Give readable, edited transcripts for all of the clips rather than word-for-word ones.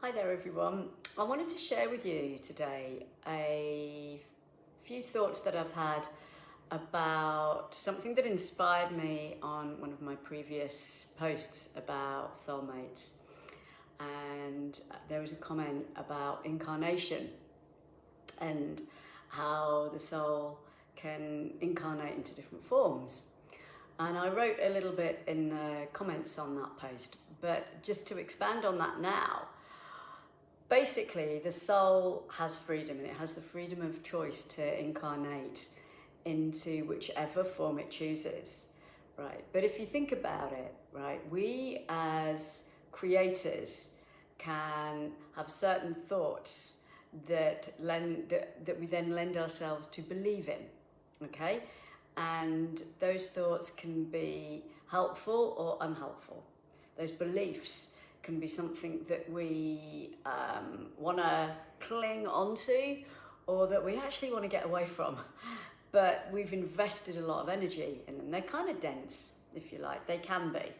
Hi there everyone. I wanted to share with you today a few thoughts that I've had about something that inspired me on one of my previous posts about soulmates. And there was a comment about incarnation and how the soul can incarnate into different forms. And I wrote a little bit in the comments on that post, but just to expand on that now, basically the soul has freedom, and it has the freedom of choice to incarnate into whichever form it chooses, right? But if you think about it, right, we as creators can have certain thoughts that we then lend ourselves to believe in, okay? And those thoughts can be helpful or unhelpful. Those beliefs can be something that we want to cling onto, or that we actually want to get away from. But we've invested a lot of energy in them. They're kind of dense, if you like. They can be.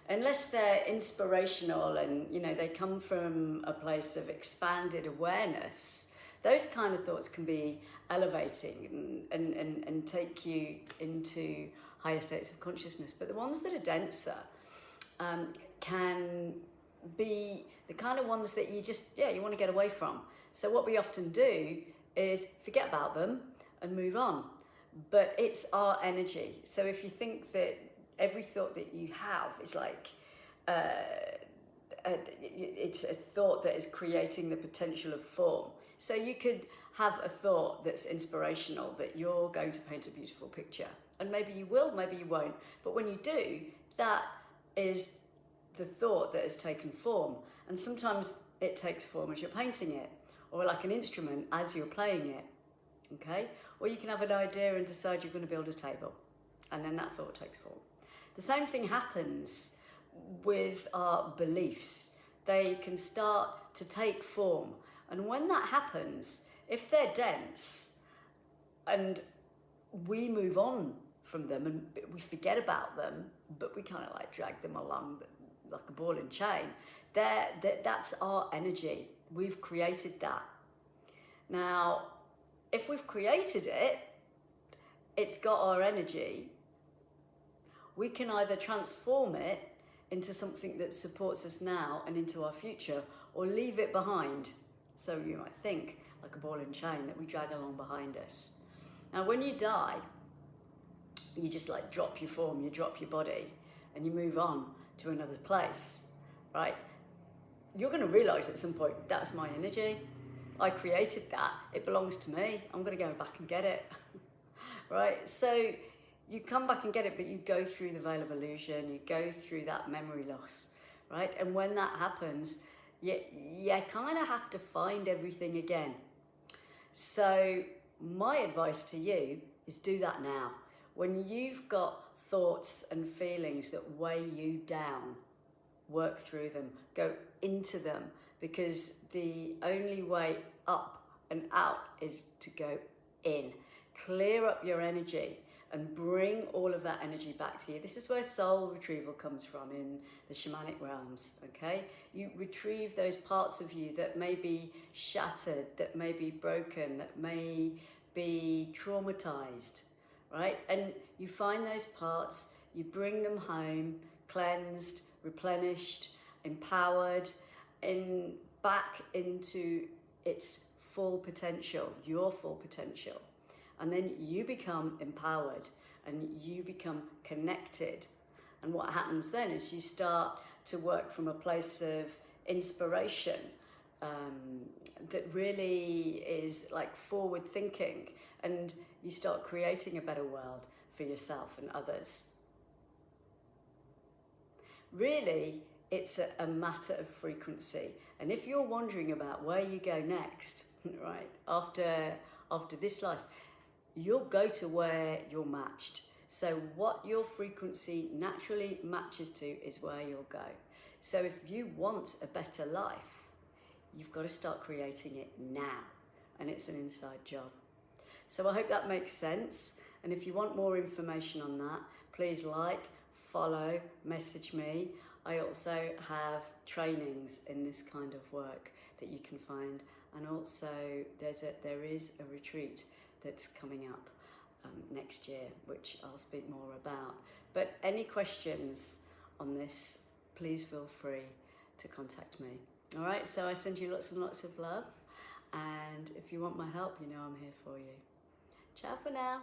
Unless they're inspirational and, you know, they come from a place of expanded awareness, those kind of thoughts can be elevating and take you into higher states of consciousness. But the ones that are denser can be the kind of ones that you want to get away from. So what we often do is forget about them and move on. But it's our energy. So if you think that every thought that you have is like, it's a thought that is creating the potential of form. So you could have a thought that's inspirational, that you're going to paint a beautiful picture. And maybe you will, maybe you won't. But when you do, that is the thought that has taken form. And sometimes it takes form as you're painting it, or like an instrument as you're playing it, okay? Or you can have an idea and decide you're going to build a table, and then that thought takes form. The same thing happens with our beliefs. They can start to take form. And when that happens, if they're dense and we move on from them and we forget about them, but we kind of like drag them along like a ball and chain, that's our energy. We've created that. Now, if we've created it, it's got our energy. We can either transform it into something that supports us now and into our future, or leave it behind. So you might think, like a ball and chain that we drag along behind us. Now, when you die, you just like drop your form, you drop your body, and you move on to another place, right? You're going to realize at some point, that's my energy. I created that. It belongs to me. I'm going to go back and get it, right? So you come back and get it, but you go through the veil of illusion. You go through that memory loss, right? And when that happens, you kind of have to find everything again. So my advice to you is do that now. When you've got thoughts and feelings that weigh you down, work through them, go into them, because the only way up and out is to go in. Clear up your energy and bring all of that energy back to you. This is where soul retrieval comes from in the shamanic realms, okay? You retrieve those parts of you that may be shattered, that may be broken, that may be traumatized, right? And you find those parts, you bring them home, cleansed, replenished, empowered, and back into its full potential, your full potential. And then you become empowered and you become connected. And what happens then is you start to work from a place of inspiration that really is like forward thinking, and you start creating a better world for yourself and others. Really, it's a matter of frequency. And if you're wondering about where you go next, right, after this life, you'll go to where you're matched. So what your frequency naturally matches to is where you'll go. So if you want a better life, you've got to start creating it now. And it's an inside job. So I hope that makes sense. And if you want more information on that, please like, follow, message me. I also have trainings in this kind of work that you can find, and also there is a retreat that's coming up next year, which I'll speak more about. But any questions on this, please feel free to contact me. All right, so I send you lots and lots of love, and if you want my help, you know I'm here for you. Ciao for now.